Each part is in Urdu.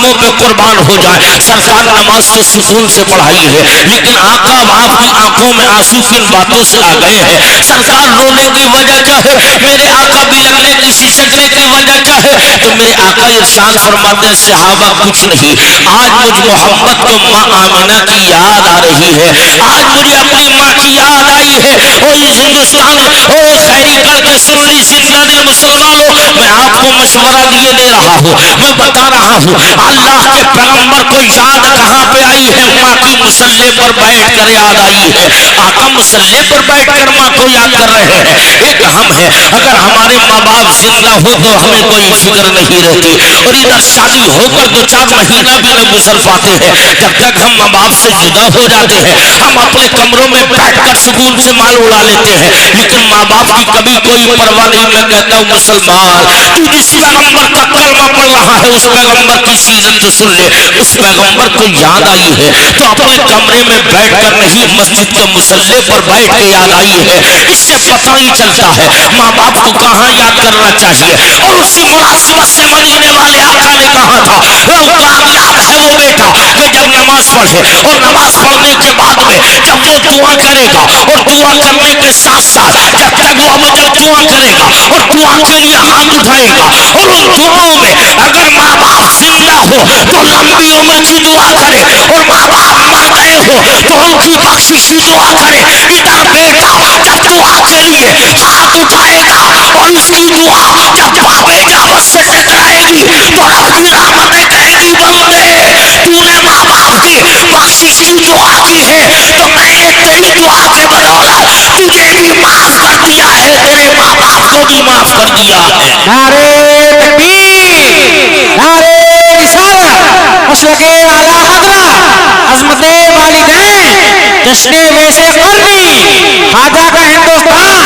کاموں پہ قربان ہو جائے. سرکار نماز تو سکون سے پڑھائی ہے لیکن آقا آپ کی آنکھوں میں آنسو کن باتوں سے آ گئے ہیں؟ سرکار رونے کی وجہ کیا ہے؟ میرے آقا بلکنے کی سسکنے کی وجہ کیا ہے؟ تو میرے آقا ارشاد فرماتے ہیں صحابہ کچھ نہیں, آج مجھ محمد کو ماں آمنہ کی یاد آ رہی ہے, آج مجھے اپنی ماں کی یاد آئی ہے. او اس ہندوستان او خیری کر کے سن لی زندہ دل مسلمانوں, میں آپ کو مشورہ دیے دے رہا ہوں, میں بتا رہا ہوں اللہ کے پیغمبر کو یاد کہاں پہ آئی ہے؟ ماں کی مسلح پر بیٹھ کر یاد آئی ہے. آقا مسلح پر بیٹھ کر ماں کو یاد کر رہے ہیں. ایک ہم ہے, اگر ہمارے ماں باپ زندہ ہو تو ہمیں کوئی فکر نہیں رہتی, اور ادھر شادی ہو کر 2-4 مہینہ بھی نہ گزر پاتے ہیں. جب تک ہم ماں باپ سے جدا ہو جاتے ہیں ہم اپنے کمروں میں بیٹھ کر سکون سے مال اڑا لیتے ہیں, لیکن ماں باپ کی کبھی کوئی پرواہ نہیں. میں کہتا ہوں مسلمان, تو جس پیغمبر کا کلمہ پڑھ رہا ہے اس پیغمبر کی سیرت تو سن لے. اس پیغمبر کو یاد آئی ہے تو اپنے کمرے میں بیٹھ کر نہیں, مسجد کے مصلی پر بیٹھ کے یاد آئی ہے. اس سے پتہ ہی چلتا ہے ماں باپ کو کہاں یاد کرنا چاہیے. اور اسی مناسبت سے مدینے والے آقا نے کہا تھا کامیاب ہے وہ بیٹا کہ جب نماز پڑھے اور نماز پڑھنے کے بعد میں جب وہ دعا کرے گا, اور دعا کرنے کے ساتھ ساتھ جب تک وہ جب دعا کرے گا اور دعا کے لیے ہاتھ اٹھائے گا, اور ان دعاؤں میں اگر ماں باپ زندہ ہو تو لمبی عمر کی دعا کرے, اور ماں باپ مر گئے ہو تو ان کی بخشش کی دعا کرے. ادھر بیٹا جب دعا کے لیے ہاتھ اٹھائے گا اور اس کی دعا جب بابے جامت سے ٹکرائے گی تو رب رحمتیں کہے گی بندے تو نے ماں باپ کی بخشش کی دعا کی ہے تو میں نے تیری دعا کے بدولت تجھے بھی معاف کر دیا ہے, تیرے ماں باپ کو بھی معاف کر دیا ہے. نعرہ تکبیر, نعرہ رسالت, مسلک اعلی حضرت, عظمت والدین, جشن ویسے قرنی, خواجہ کا ہندوستان,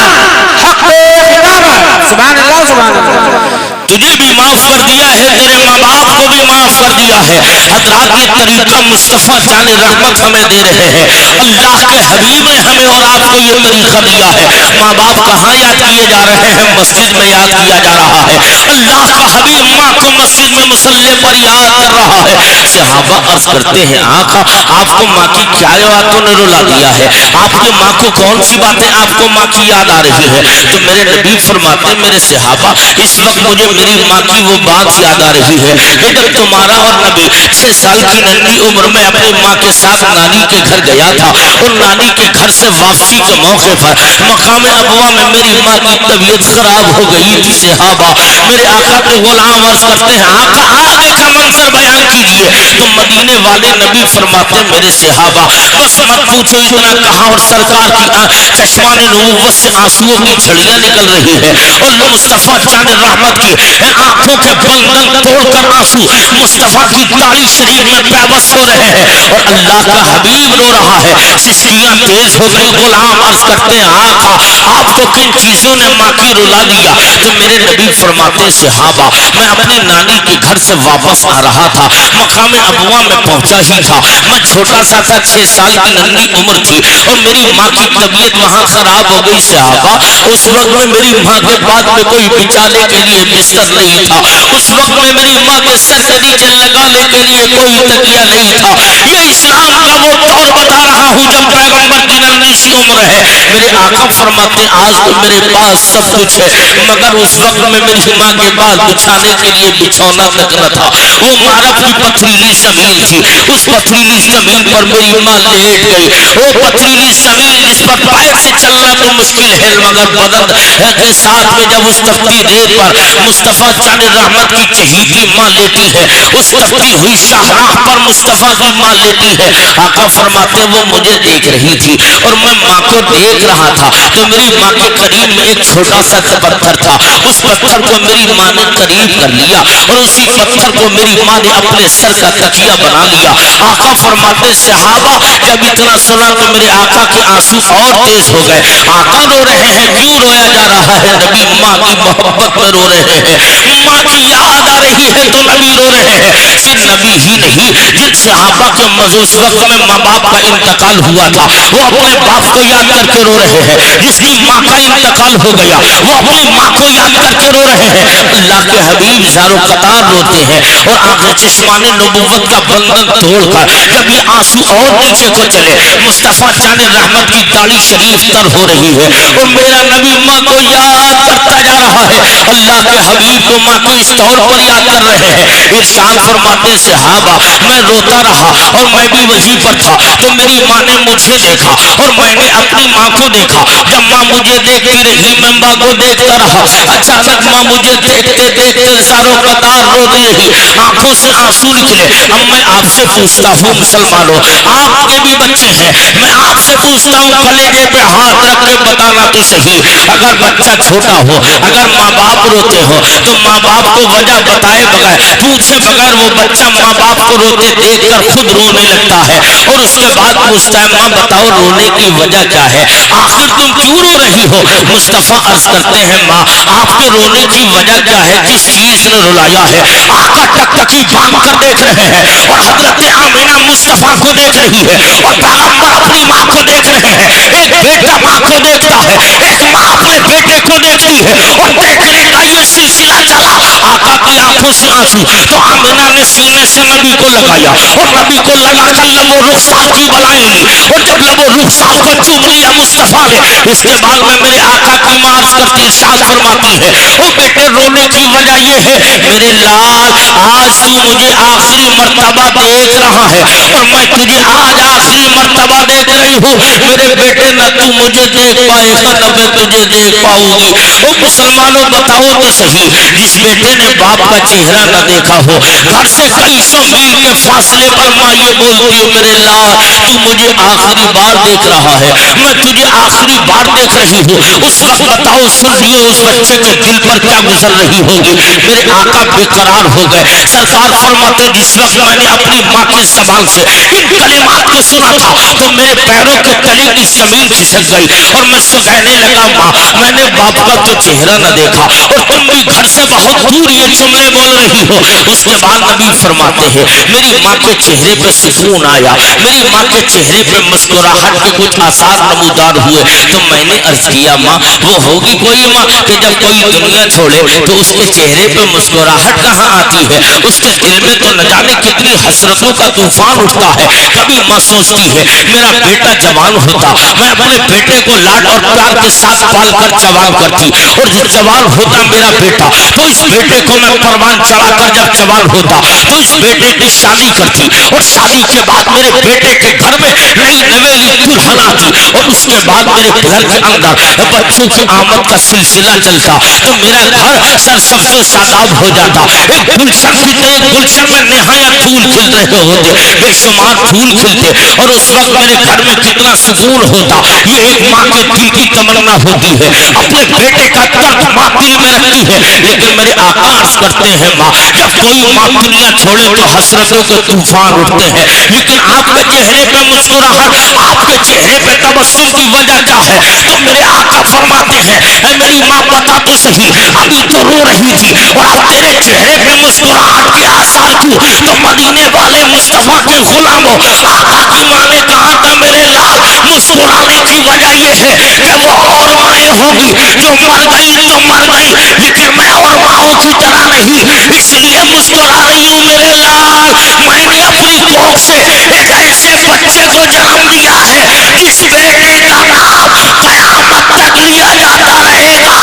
حق خطابت. سبحان اللہ سبحان اللہ. تجھے بھی معاف کر دیا ہے, تیرے ماں باپ کو بھی معاف کر دیا ہے. حضرات یہ طریقہ مصطفیٰ جان رحمت ہمیں دے رہے ہیں. اللہ کے حبیب نے ہمیں اور آپ کو یہ طریقہ دیا ہے. ماں باپ کہاں یاد کیے جا رہے ہیں؟ مسجد میں یاد کیا جا رہا ہے. اللہ کا حبیب ماں کو مسجد میں مصلی پر یاد کر رہا ہے. صحابہ عرض کرتے ہیں آقا آپ کو ماں کی کیا باتوں نے رلا دیا ہے؟ آپ کی ماں کو کون سی باتیں آپ کو ماں کی یاد آ رہی ہے؟ تو میرے نبی فرماتے میرے صحابہ اس وقت مجھے میری ماں کی وہ بات یاد آ رہی ہے کہ جب تمہارا اور نبی 6 سال کی ننھی عمر میں اپنی ماں کے ساتھ نانی کے گھر گیا تھا, اور نانی کے گھر سے واپسی کے موقع پر مقام ابوا میں میری ماں کی طبیعت خراب ہو گئی تھی. صحابہ میرے آقا کے غلام عرض کرتے ہیں آقا آگے کا منظر بیان کیجئے. تو مدینے والے نبی فرماتے میرے صحابہ بس مت پوچھو, اتنا کہا اور سرکار کی چشمان نبوت سے آنسوؤں کی جھڑیاں نکل رہی ہے, اور مصطفیٰ جان رحمت کی آنکھوں کے بندن توڑ کر آنسو مصطفیٰ کی داڑھی شریف میں پیوست ہو رہے ہیں, اور اللہ کا حبیب رو رہا ہے. سسکیاں تیز ہو گئی. غلام عرض کرتے ہیں آقا آپ کو کن چیزوں نے ماں کی رلا دیا؟ تو میرے نبی فرماتے صحابہ میں اپنے نانی کے گھر سے واپس آ رہا تھا, مقام ابوا میں پہنچا ہی تھا, میں چھوٹا سا تھا, 6 سال کی ننھی عمر تھی, اور میری ماں کی طبیعت وہاں خراب ہو گئی. صحابہ اس وقت میں میری ماں کے بعد میں کوئی بچانے کے لیے بستر نہیں تھا, اس وقت میں میری ماں کے سر کے نیچے لگانے کے لیے کوئی تکیہ نہیں تھا. یہ اسلام کا وہ دور بتا رہا ہوں جب پیغمبر کی ننھی سی عمر ہے. میرے آقا فرماتے آج تو میرے پاس سب کچھ ہے, مگر اس وقت میں میری ماں کے بعد بچھانے کے لیے بچھونا تک نہ تھا. وہ معرف کی پتھریلی زمین تھی, اس پتھریلی زمین پر میری ماں لیٹ گئی. وہ پتھریلی زمین جس پر پیر سے چلنا تو مشکل ہے, مگر بدن کے ساتھ میں جب اس تپتی ریت پر مصطفیٰ جان رحمت کی چہیتی ماں لیٹی ہے, اس تپتی ہوئی شاہراہ پر مصطفیٰ کی ماں لیٹی ہے. آقا فرماتے وہ مجھے دیکھ رہی تھی اور میں ماں کو دیکھ رہا تھا, تو میری ماں کے قریب میں ایک چھوٹا سا پتھر تھا. اس پتھر کو میری ماں نے قریب کر لیا, اور اسی پتھر کو میری ماں نے اپنے سر کا تکیہ بنا لیا. آقا فرماتے صحابہ جب اتنا سنا تو میرے آقا کے آنسو اور تیز ہو گئے. آقا رو رہے ہیں, کیوں رویا جا رہا ہے؟ نبی ماں کی محبت میں رو رہے ہیں, ماں کی یاد آ رہی ہے تو نبی رو رہے ہیں. صرف نبی ہی نہیں, جن صحابہ کے اس وقت میں ماں باپ کا انتقال ہوا تھا، وہ اپنے باپ کو یاد کر کے رو رہے ہیں. جس کی ماں کا انتقال ہو گیا وہ اپنی ماں کو یاد کر کے رو رہے ہیں. اللہ کے حبیب زارو قطار روتے ہیں اور آنکھیں چشمان نبوت کا بندن توڑ کر جب یہ آنسو اور نیچے کو چلے، مصطفیٰ جان رحمت کی داڑھی شریف تر ہو رہی ہے اور میرا نبی ماں کو یاد کرتا جا رہا ہے. اللہ کے حبیب کو ماں کو اس طور پر یاد کر رہے ہیں. ارشاد فرماتے صحابہ میں روتا رہا اور میں بھی وہیں پر تھا تو میری ماں نے مجھے دیکھا اور میں نے اپنی ماں کو دیکھا. جب ماں مجھے دیکھتی رہی میں ماں کو دیکھتا رہا. اچانک ماں مجھے دیکھتے دیکھتے ساروں قطار رو رہی، آنکھوں سے آنسو نکلے. اب میں آپ سے پوچھتا ہوں مسلمانوں، آپ کے بھی بچے ہیں، میں آپ سے پوچھتا ہوں کلیجے پہ ہاتھ رکھ کے بتانا تو صحیح، اگر بچہ چھوٹا ہو، اگر ماں باپ روتے ہو تو ماں باپ کو وجہ بتائے بغیر پوچھے بغیر وہ بچہ ماں باپ کو روتے دیکھ کر خود رونے لگتا ہے اور اس کے بعد پوچھتا ہے ماں بتاؤ رونے کی وجہ کیا ہے، آخر تم کیوں رو رہی ہو؟ مصطفیٰ عرض کرتے ہیں ماں آپ کے رونے کی وجہ کیا ہے؟ جس چیز نے رلایا ہے. آقا ٹکٹکی باندھ کر دیکھ رہے ہیں اور حضرت آمینہ مصطفیٰ کو دیکھ رہی ہے اور پیغمبر اپنی ماں کو دیکھ رہے ہیں. ایک بیٹا ماں کو دیکھتا ہے، ایک ماں اپنے بیٹے کو دیکھتی ہے اور دیکھنے کا یہ سلسلہ چلا. آقا کی آنکھوں سے آنسو تو آمینہ نے سینے سے نبی کو لگایا اور نبی کو لگا کر لب و رخسار کی بلائیں لی اور جب لب و رخسار کو چوم لیا مصطفیٰ نے. اس کے بعد میں میرے آقا کی ماں عرض کرتی ارشاد فرماتی ہے او بیٹے رونے کی وجہ یہ ہے میرے لال آج تو مجھے آخری مرتبہ دیکھ رہا ہے اور میں تجھے آج آخری مرتبہ دیکھ رہی ہوں. میرے بیٹے نہ تو مجھے دیکھ پائے گا نہ میں تجھے دیکھ پاؤں گی. او مسلمانوں بتاؤ تو صحیح، جس بیٹے نے باپ کا چہرہ نہ دیکھا ہو، گھر سے کئی سو میل کے فاصلے پر ماں یہ بولتی ہے میرے لال تو مجھے آخری بار دیکھ رہا ہے، میں تجھے آخری بار دیکھ رہی ہوں. اس وقت بتاؤ سنیے اس بچے کے دل پر کیا گزر رہی ہوگی. میرے آقا بے قرار ہو گئے. سرکار فرماتے جس وقت میں نے اپنی ماں کی زبان سے ان کلمات کو سنا تھا تو میرے پیروں کے تلے کی زمین کھسک گئی اور میں کہنے لگا ماں میں نے باپ کا تو چہرہ نہ دیکھا اور تم بھی گھر سے بہت دور یہ جملے بول رہی ہو. اس کے بعد نبی فرماتے ہیں میری ماں کے چہرے پہ سکون آیا، میری ماں کے چہرے پہ مسکراہٹ کے کچھ آثار نمودار ہوئے. تو میں نے عرض کیا ماں وہ ہوگی کوئی ماں کہ جب کوئی دنیا چھوڑے تو اس کے چہرے پہ مسکراہٹ کہاں آتی ہے؟ اس کے دل میں تو نہ جانے کتنی حسرتوں کا طوفان اٹھتا ہے. کبھی ماں سوچتی ہے میرا بیٹا جوان ہوتا میں اپنے بیٹے کو لاڈ اور پیار کے ساتھ پال کر جوان کرتی اور جب جوان ہوتا میرا بیٹا تو اس بیٹے کو میں پروان چڑھا کر جب جوان ہوتا تو اس بیٹے کی شادی کرتی اور شادی کے بعد میرے بیٹے کے گھر میں نئی نویلی دلہن آتی اور اس کے بعد میرے گھر کے اندر بچوں کی آمد کا سلسلہ چلتا تو میرا گھر سرسبز و شاداب ہو جاتا. ایک گلشن کی طرح گلشن میں نہایت پھول کھل رہے ہوتے، بے شمار پھول کھلتے اور اس وقت میرے گھر میں کتنا سکون ہوتا. یہ ایک ماں کے دل کی تمنا ہوتی ہے، اپنے بیٹے کا درد ماں دل میں رکھتی ہے. لیکن میرے آقا عرض کرتے ہیں ماں جب کوئی ماں دنیا چھوڑے تو حسرتوں کے طوفان اٹھتے ہیں، لیکن آپ کے چہرے پہ مسکراہٹ آپ کے چہرے پہ تبسم کی وجہ کیا ہے؟ تو میرے آقا فرماتے ہیں اے میری ماں بتا تو صحیح ابھی تو رو رہی تھی اور اب تیرے چہرے پہ مسکراہٹ کے آثار کیوں؟ تو مدینے والے مصطفیٰ کے غلاموں آقا کی ماں نے کہا تھا میرے لال مسکرانے کی وجہ یہ ہے کہ وہ اور مائیں ہوگی جو مر گئی تو مر گئی لیکن میں اور ماؤں کی طرح نہیں، اس لیے مسکرا رہی ہوں میرے لال میں نے اپنی کوکھ سے ایک ایسے بچے کو جنم دیا ہے جس بیٹے کا نام قیامت تک لیا جاتا رہے گا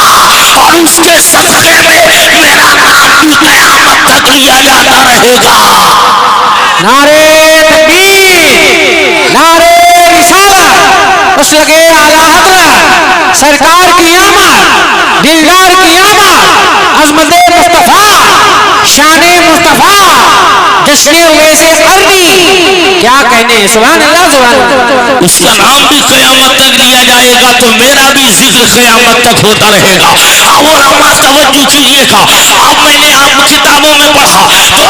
اور اس کے صدقے میں میرا نام بھی قیامت تک لیا جاتا رہے گا. نعرے تکبیر، نعرے رسالت، مسلک اعلیٰ حضرت سرکار کی آمد، دلدار کی آمد، عظمت مصطفیٰ، شان مصطفیٰ، جشن ویس قرنی، کیا کہنے ہیں؟ سبحان اللہ سبحان اللہ. اس کا نام بھی قیامت تک لیا جائے گا تو میرا بھی ذکر قیامت تک ہوتا رہے گا. اور اما توجہ کیجیے گا، اب میں نے آپ کتابوں میں پڑھا تو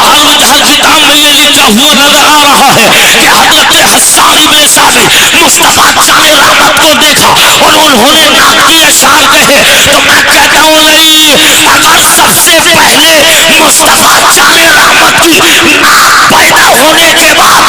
ہر کتاب میں یہ لکھا ہوا نظر آ رہا ہے کہ حضرت حسان بن ثابت مصطفیٰ جان رحمت کو دیکھا اور انہوں نے نعت کے اشعار کہے. تو میں کہتا ہوں نہیں، اگر سب سے پہلے مصطفیٰ جان رحمت کی نعت پیدا ہونے کے بعد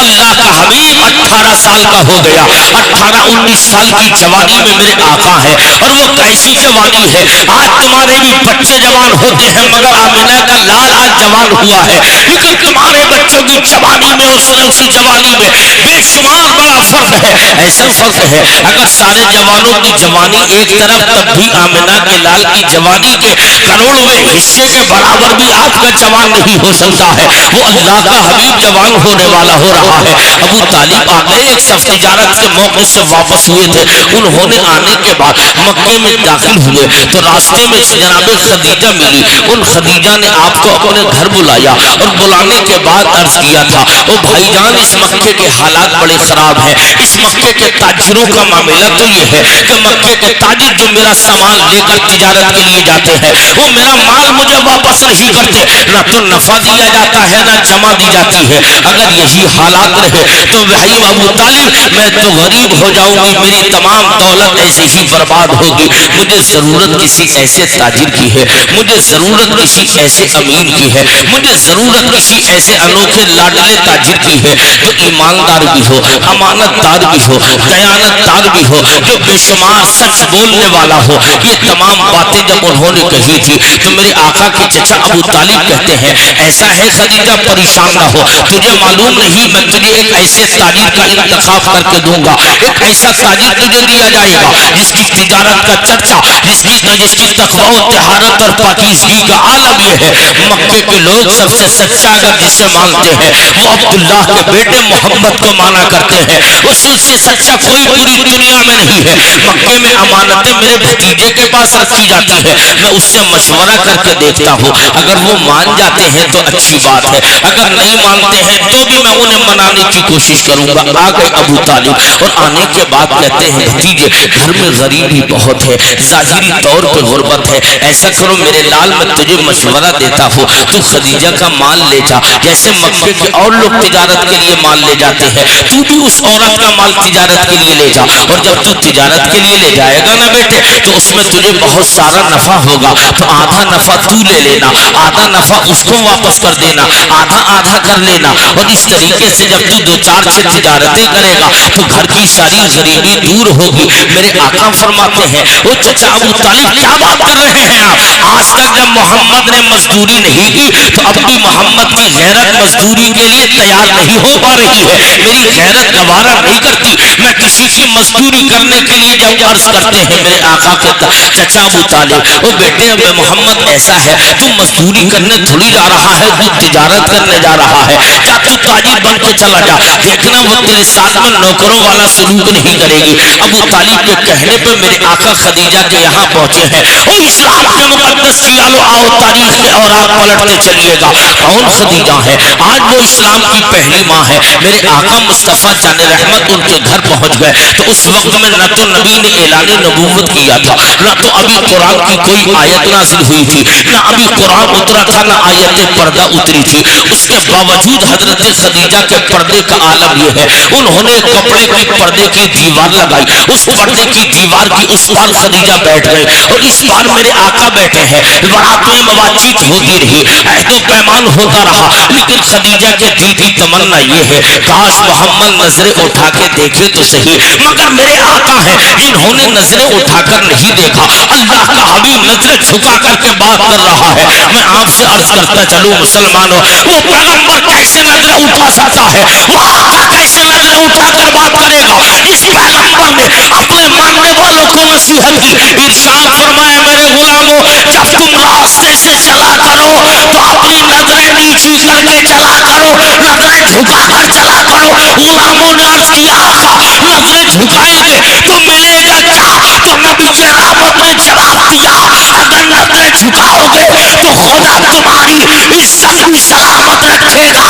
اللہ کا حبیب 18 سال کا ہو گیا. 18-19 سال کی جوانی میں میرے آقا ہے. اور وہ کیسی جوانی ہے. آج تمہارے بھی بچے جوان ہوتے ہیں مگر آمنہ کا لال آج جوان ہوا ہے. لیکن تمہارے بچوں کی جوانی میں اور اسی جوانی میں بے شمار بڑا فرق ہے. ایسا فرق ہے اگر سارے جوانوں کی جوانی ایک طرف تب بھی آمنہ کے لال کی جوانی کے کروڑویں حصے کے برابر بھی آپ کا جوان نہیں ہو سکتا ہے. وہ اللہ کا حبیب جوان ہونے والا ہو رہا ہے. ابو طالب آ گئے. ایک سفر تجارت کے موقع سے واپس ہوئے تھے. انہوں نے آنے کے بعد مکے میں داخل ہوئے تو راستے میں جناب خدیجہ ملی. ان خدیجہ نے آپ کو اپنے گھر بلایا اور بلانے کے بعد عرض کیا تھا او بھائی جان اس مکے کے حالات بڑے خراب ہیں. اس مکے کے تاجروں کا معاملہ تو یہ ہے کہ مکے کے تاجر جو میرا سامان لے کر تجارت کے لیے جاتے ہیں وہ میرا مال مجھے واپس نہیں کرتے. نہ تو نفع دیا جاتا ہے نہ جمع دی جاتی ہے. اگر یہی حالات رہے تو بھائی ابو طالب میں تو غریب ہو جاؤں گی. میری تمام دولت ایسے ہی برباد ہوگی. مجھے ضرورت کسی ایسے تاجر کی ہے. مجھے ضرورت کسی ایسے امین کی ہے. مجھے ضرورت کسی ایسے انوکھے لاڈلے تاجر کی ہے جو ایماندار بھی ہو, امانت دار بھی ہو, دیانت دار بھی ہو, جو بے شمار سچ بولنے والا ہو. یہ تمام باتیں جب انہوں نے کہی تھی تو میرے آقا کے چچا ابو طالب کہتے ہیں ایسا ہے خدیجہ پریشان نہ ہو. تجھے معلوم نہیں میں تجھے ایک ایسے تاجر کا انتخاب کر کے دوں گا. ایک ایسا تاجر تجھے دیا جائے گا جس کی تجارت کا چرچا, جس کی تقویٰ و طہارت اور پاکیزگی کا عالم یہ ہے. مکے کے لوگ سب سے سچا اگر جسے مانتے ہیں وہ عبداللہ کے بیٹے محمد کو مانا کرتے ہیں. اس سے سچا کوئی پوری دنیا میں نہیں ہے. مکے میں امانتیں میرے بھتیجے کے پاس رکھی جاتی ہے. میں اس سے مشورہ کر کے دیکھتا ہوں. اگر وہ مان جاتے ہیں تو اچھی بات ہے, اگر نہیں مانتے ہیں تو بھی میں انہیں منانے کی کوشش کروں گا. آ گئے ابو طالب اور آنے کے بعد کہتے ہیں بھتیجے گھر میں غریبی بہت ہے, ظاہری طور پہ غربت ہے. ایسا کرو میرے لال میں تجھے مشورہ دیتا ہوں تو خدیجہ کا مال لے جا. جیسے مکے کے اور لوگ تجارت کے لیے مال لے جاتے ہیں تو بھی اس عورت کا مال تجارت کے لیے لے جا. اور جب تو تجارت کے لیے لے جائے گا نا بیٹے تو اس میں تجھے بہت سارا نفع ہوگا. تو آدھا نفع تو لے لینا, آدھا نفع اس کو واپس کر دینا, آدھا آدھا کر لینا. اور اس طریقے سے جب تو 2-4 تجارتیں کرے گا تو گھر کی ساری غریبی دور ہوگی. میرے آقا فرماتے ہیں وہ چچا ابو طالب کیا بات کر رہے ہیں آپ. آج تک جب محمد نے مزدوری نہیں کی تو اب بھی محمد کی غیرت مزدوری کے لیے تیار نہیں ہو پا رہی ہے. میری غیرت گوارا نہیں کرتی. میں کسی کی مزدوری کرنے کے لیے جب عرض کرتے ہیں میرے آقا کے چچا ابو طالب وہ بیٹے اب محمد ایسا ہے تو مزدوری کرنے تھوڑی جا رہا ہے, تو تجارت کرنے جا رہا ہے. جا تو تاجر بن کے چلا جا, دیکھنا وہ تیرے ساتھ میں نوکروں والا سلوک نہیں کرے گی. ابو طالب کے کہنے پہ میرے آقا خدیجہ کے یہاں پہنچے ہیں. او اسلام کے مقدس سیالو آؤ تاریخ کے اور آپ پلٹتے چلیے گا. کون خدیجہ ہے؟ آج وہ اسلام کی پہلی ماں ہے. میرے آقا مصطفیٰ جان رحمت ان کے گھر پہنچ گئے تو اس وقت میں نہ تو نبی نے اعلان نبوت کیا تھا, نہ تو ابھی قرآن کی کوئی آیت نازل ہوئی تھی, نہ ابھی قرآن اترا تھا, نہ آیت پردہ اتری تھی. اس کے باوجود حضرت خدیجہ کے پردے کا عالم یہ ہے انہوں نے کپڑے کی پردے کی دیوار لگائی. اس پردے کی دیوار کی اس پار خدیجہ بیٹھ گئے اور اس پار میرے آقا بیٹھے ہیں. بات میں بات چیت ہوتی رہی, عہد و پیمان ہوتا رہا, لیکن خدیجہ کے دل کی تمنا یہ ہے کاش محمد نظریں اٹھا کے دیکھے تو صحیح. مگر میرے آقا ہیں جنہوں نے نظریں اٹھا کر نہیں دیکھا. اللہ کا حبیب نظریں جھکا کر کے بات کر رہا ہے. میں آپ سے عرض کرتا چلوں مسلمانوں, وہ پیغمبر کیسے نظریں اٹھا سکتا ہے؟ وہ آقا کیسے نظریں اٹھا کر بات کرے گا؟ اس پیغمبر نے اپنے ماننے والوں کو نصیحت کی. ارشاد فرمایا میرے غلاموں جب تم راستے سے چلا کرو تو اپنی نظریں نیچی کر کے چلا کرو, نظریں جھکا کر چلا کرو. غلاموں نے عرض کیا آقا نظریں جھکائیں گے تو ملے گا کیا؟ تو نبی کے رحمت نے جواب دیا اگر نظریں جھکاؤ گے تو خدا تمہاری عزت بھی سلامت رکھے گا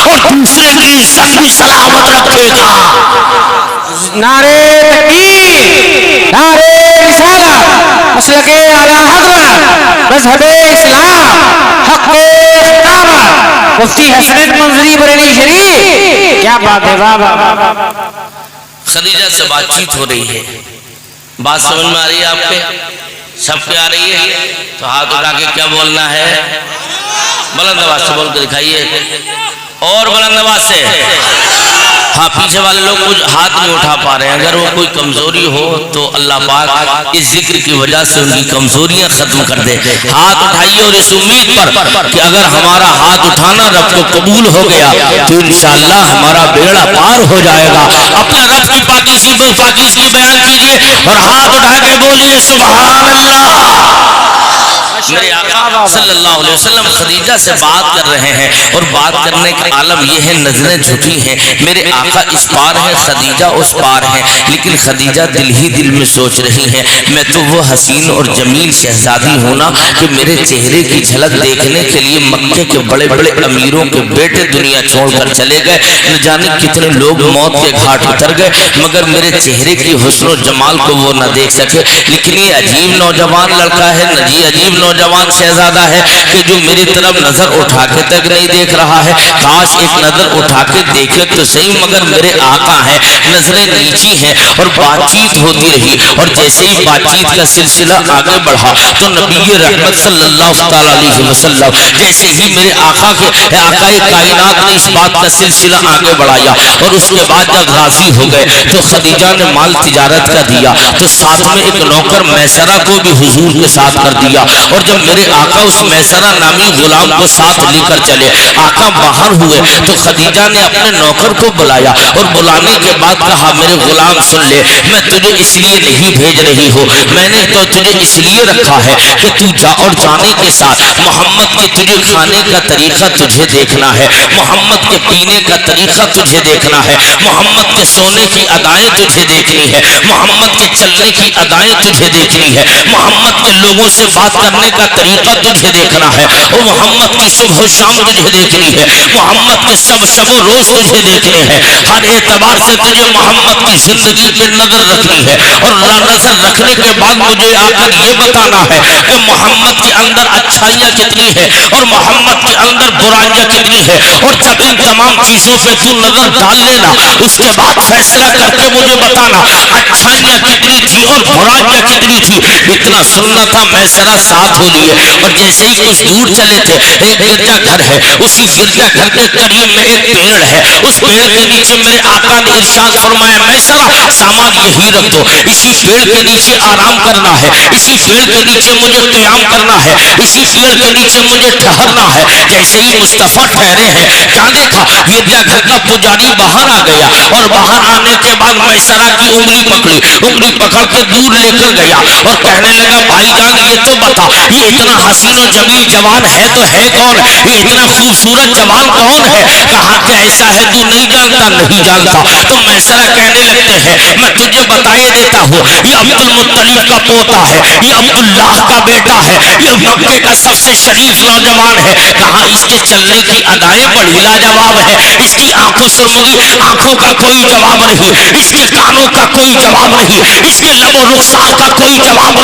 اور دوسرے کی عزت بھی سلامت رکھے گا. نعرے تکبیر, نعرے رسالت, مسلک اعلی حضرت, مذہب اسلام, حق اقامت, مفتی حسن منظری بریلوی شریف. کیا بات ہے بابا. خدیجہ سے بات چیت ہو رہی ہے. بات سمجھ میں آ رہی ہے آپ کے سب کے؟ آ رہی ہے تو ہاتھ اٹھا کے کیا بولنا ہے؟ بلند آواز سے بول کے دکھائیے. اور بلند آواز سے ہاں پیچھے والے لوگ کچھ ہاتھ نہیں اٹھا پا رہے ہیں، اگر وہ کوئی کمزوری ہو تو اللہ پاک اس ذکر کی وجہ سے ان کی کمزوریاں ختم کر دے۔ ہاتھ اٹھائیے اور اس امید پر کہ اگر ہمارا ہاتھ اٹھانا رب کو قبول ہو گیا تو انشاءاللہ ہمارا بیڑا پار ہو جائے گا۔ اپنے رب کی پاکیزگی بیان کیجئے اور ہاتھ اٹھا کے بولیے سبحان اللہ۔ میرے آقا صلی اللہ علیہ وسلم خدیجہ سے بات کر رہے ہیں اور بات کرنے کا عالم یہ ہے نظریں جھکی ہیں، میرے آقا اس پار ہیں، خدیجہ اس پار ہیں، لیکن خدیجہ دل ہی دل میں سوچ رہی ہیں میں تو وہ حسین اور جمیل شہزادی ہوں نا کہ میرے چہرے کی جھلک دیکھنے کے لیے مکے کے بڑے بڑے امیروں کے بیٹے دنیا چھوڑ کر چلے گئے، نہ جانے کتنے لوگ موت کے گھاٹ اتر گئے مگر میرے چہرے کی حسن و جمال کو وہ نہ دیکھ سکے۔ لیکن یہ عجیب نوجوان لڑکا ہے، عجیب نوجوان شہزادہ ہے کہ جو میری طرف نظر اٹھا کے تک نہیں دیکھ رہا ہے، کاش ایک نظر اٹھا کے دیکھے تو صحیح، مگر میرے آقا ہیں، نظریں نیچی ہیں اور بات چیت ہوتی رہی، اور جیسے ہی بات چیت کا سلسلہ آگے بڑھا تو نبی رحمت صلی اللہ علیہ وسلم جیسے ہی میرے آقا کائنات نے اس بات کا سلسلہ آگے بڑھایا اور اس کے بعد جب راضی ہو گئے تو خدیجہ نے مال تجارت کا دیا تو ساتھ میں ایک نوکر میسرہ کو بھی حضور کے ساتھ کر دیا، اور جب میرے آقا اس میسرہ نامی غلام کو ساتھ لے کر چلے، آقا باہر ہوئے تو خدیجہ نے اپنے نوکر کو بلایا اور بلانے کے بعد کہا میرے غلام سن لے، میں تجھے اس لیے نہیں بھیج رہی ہوں، میں نے تو تجھے اس لیے رکھا ہے کہ تو جا اور جانے کے ساتھ محمد کے تجھے کھانے کا طریقہ تجھے دیکھنا ہے، محمد کے پینے کا طریقہ تجھے دیکھنا ہے، محمد کے سونے کی ادائیں تجھے دیکھنی ہے، محمد کے چلنے کی ادائیں تجھے دیکھنی ہے، محمد کے لوگوں سے بات کرنے کا طریقہ تجھے دیکھنا ہے، اور محمد کی صبح و شام تجھے دیکھنی ہے، محمد کے شب و روز تجھے دیکھنے ہیں، ہر اعتبار سے تجھے محمد کی زندگی پہ نظر رکھنی ہے، اور نظر رکھنے کے بعد مجھے آ کر یہ بتانا ہے کہ محمد کے اندر اچھائیاں کتنی ہے اور محمد کے اندر برائیاں کتنی ہے، اور جب ان تمام چیزوں پہ تو نظر ڈال لینا اس کے بعد فیصلہ کر کے مجھے بتانا اچھائیاں کتنی تھی اور برائیاں کتنی تھی۔ اتنا سننا تھا میسرہ ساتھ ہو لیے، اور جیسے ہی کچھ دور چلے تھے ایک گرجا گھر ہے، اسی گرجا گھر کے قریب میں ایک پیڑ ہے، اس پیڑ کے نیچے میرے آقا نے ارشاد فرمایا میسرہ سامان یہی رکھ دو، اسی پیڑ کے نیچے آرام کرنا ہے، اسی پیڑ کے نیچے مجھے قیام کرنا ہے، اسی پیڑ کے نیچے مجھے ٹھہرنا ہے۔ جیسے ہی مصطفیٰ ٹھہرے ہیں کیا دیکھا گرجا گھر کا پجاری باہر آ گیا، اور باہر آنے کے بعد میسرہ کی انگلی پکڑی، انگلی پکڑ کے دور لے کر گیا اور کہنے لگا بھائی جان یہ تو بتا یہ اتنا حسین و جمیل جوان ہے تو ہے کون، یہ اتنا خوبصورت جوان کون ہے؟ کہا کہ ایسا ہے تو نہیں جانتا، نہیں جانتا۔ تو میسرہ کہنے لگتے ہیں میں تجھے بتائے دیتا ہوں یہ عبد المطلب کا پوتا ہے، یہ عبداللہ کا بیٹا ہے، یہ مکے کا سب سے شریف نوجوان ہے۔ کہا اس کے چلنے کی ادائیں بڑی لاجواب ہے، اس کی آنکھوں سرمگی آنکھوں کا کوئی جواب نہیں، اس کے کانوں کا کوئی جواب نہیں، اس کے لب و رخسار کا کوئی جواب نہیں۔